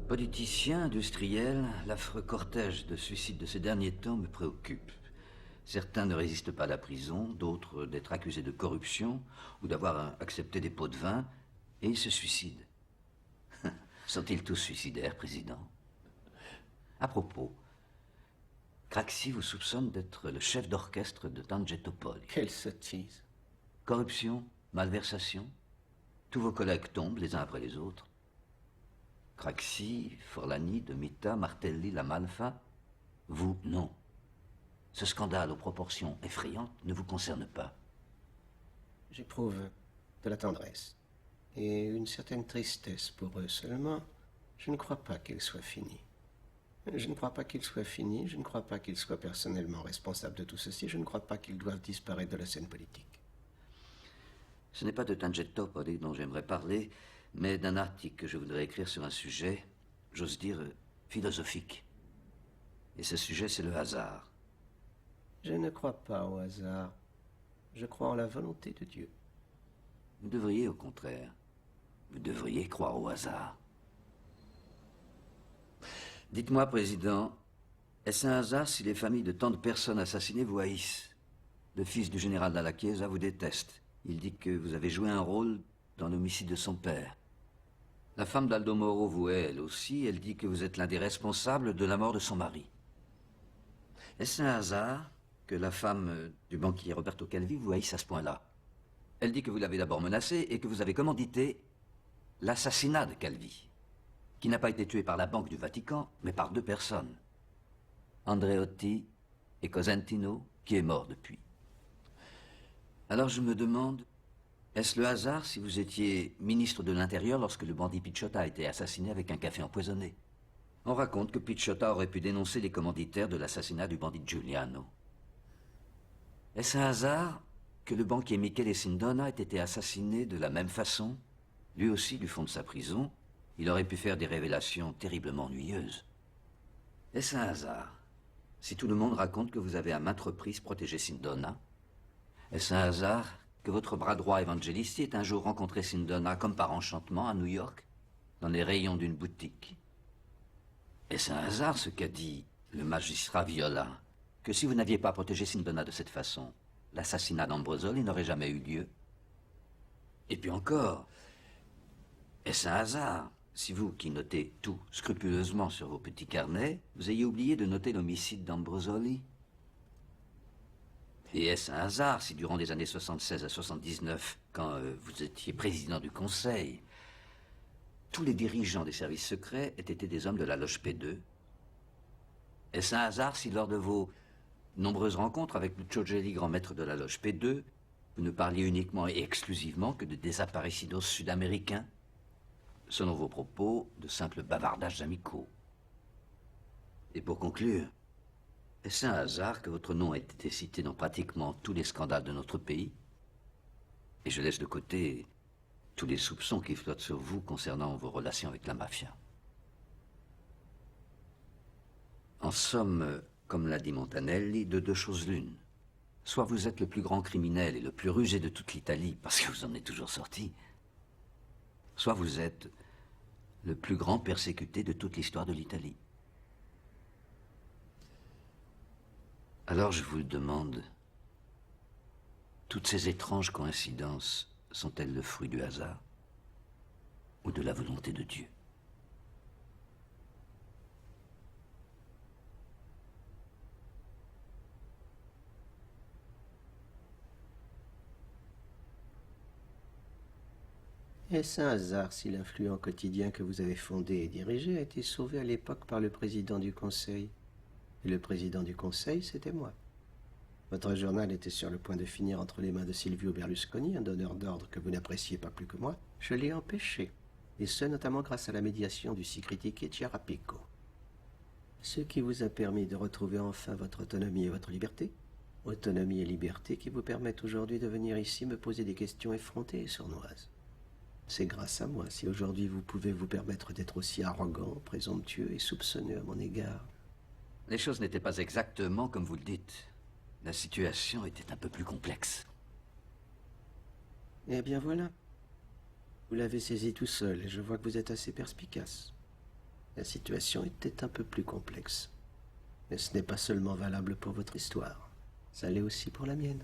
Politicien, industriel, l'affreux cortège de suicides de ces derniers temps me préoccupe. Certains ne résistent pas à la prison, d'autres d'être accusés de corruption ou d'avoir accepté des pots de vin, et ils se suicident. Sont-ils tous suicidaires, Président? À propos, Craxi vous soupçonne d'être le chef d'orchestre de Tangentopoli. Quelle sottise. Corruption, malversation, tous vos collègues tombent les uns après les autres. Craxi, Forlani, Demita, Martelli, La Malfa, vous, non. Ce scandale aux proportions effrayantes ne vous concerne pas. J'éprouve de la tendresse et une certaine tristesse pour eux seulement. Je ne crois pas qu'il soit fini. Je ne crois pas qu'il soit fini, je ne crois pas qu'il soit personnellement responsable de tout ceci, je ne crois pas qu'ils doivent disparaître de la scène politique. Ce n'est pas de Tangentopoli dont j'aimerais parler, mais d'un article que je voudrais écrire sur un sujet, j'ose dire, philosophique. Et ce sujet, c'est le hasard. Je ne crois pas au hasard. Je crois en la volonté de Dieu. Vous devriez, au contraire, vous devriez croire au hasard. Dites-moi, Président, est-ce un hasard si les familles de tant de personnes assassinées vous haïssent? Le fils du général Dalla Chiesa vous déteste. Il dit que vous avez joué un rôle dans l'homicide de son père. La femme d'Aldo Moro vous hait, elle aussi. Elle dit que vous êtes l'un des responsables de la mort de son mari. Est-ce un hasard que la femme du banquier Roberto Calvi vous haïsse à ce point-là? Elle dit que vous l'avez d'abord menacé et que vous avez commandité l'assassinat de Calvi, qui n'a pas été tué par la Banque du Vatican, mais par deux personnes. Andreotti et Cosentino, qui est mort depuis. Alors je me demande, est-ce le hasard si vous étiez ministre de l'Intérieur lorsque le bandit Picciotta a été assassiné avec un café empoisonné? On raconte que Picciotta aurait pu dénoncer les commanditaires de l'assassinat du bandit Giuliano. Est-ce un hasard que le banquier Michele Sindona ait été assassiné de la même façon? Lui aussi, du fond de sa prison, il aurait pu faire des révélations terriblement ennuyeuses. Est-ce un hasard si tout le monde raconte que vous avez à maintes reprises protégé Sindona? Est-ce un hasard que votre bras droit Evangelisti ait un jour rencontré Sindona comme par enchantement à New York, dans les rayons d'une boutique? Est-ce un hasard ce qu'a dit le magistrat Viola, que si vous n'aviez pas protégé Sindona de cette façon, l'assassinat d'Ambrosoli n'aurait jamais eu lieu? Et puis encore, est-ce un hasard si vous, qui notez tout scrupuleusement sur vos petits carnets, vous ayez oublié de noter l'homicide d'Ambrosoli? Et est-ce un hasard si durant les années 76 à 79, quand vous étiez président du Conseil, tous les dirigeants des services secrets aient été des hommes de la loge P2? Est-ce un hasard si lors de vos nombreuses rencontres avec Lucio Gelli, grand maître de la loge P2, vous ne parliez uniquement et exclusivement que de desaparecidos sud-américains? Selon vos propos, de simples bavardages amicaux. Et pour conclure, est-ce un hasard que votre nom ait été cité dans pratiquement tous les scandales de notre pays? Et je laisse de côté tous les soupçons qui flottent sur vous concernant vos relations avec la mafia. En somme, comme l'a dit Montanelli, de deux choses l'une. Soit vous êtes le plus grand criminel et le plus rusé de toute l'Italie, parce que vous en êtes toujours sorti, soit vous êtes le plus grand persécuté de toute l'histoire de l'Italie. Alors je vous le demande, toutes ces étranges coïncidences sont-elles le fruit du hasard ou de la volonté de Dieu? Est-ce un hasard si l'influent quotidien que vous avez fondé et dirigé a été sauvé à l'époque par le président du Conseil? Et le président du Conseil, c'était moi. Votre journal était sur le point de finir entre les mains de Silvio Berlusconi, un donneur d'ordre que vous n'appréciez pas plus que moi. Je l'ai empêché, et ce notamment grâce à la médiation du si critiqué Chiarapico. Ce qui vous a permis de retrouver enfin votre autonomie et votre liberté. Autonomie et liberté qui vous permettent aujourd'hui de venir ici me poser des questions effrontées et sournoises. C'est grâce à moi si aujourd'hui vous pouvez vous permettre d'être aussi arrogant, présomptueux et soupçonneux à mon égard. Les choses n'étaient pas exactement comme vous le dites. La situation était un peu plus complexe. Eh bien voilà. Vous l'avez saisi tout seul et je vois que vous êtes assez perspicace. La situation était un peu plus complexe. Mais ce n'est pas seulement valable pour votre histoire. Ça l'est aussi pour la mienne.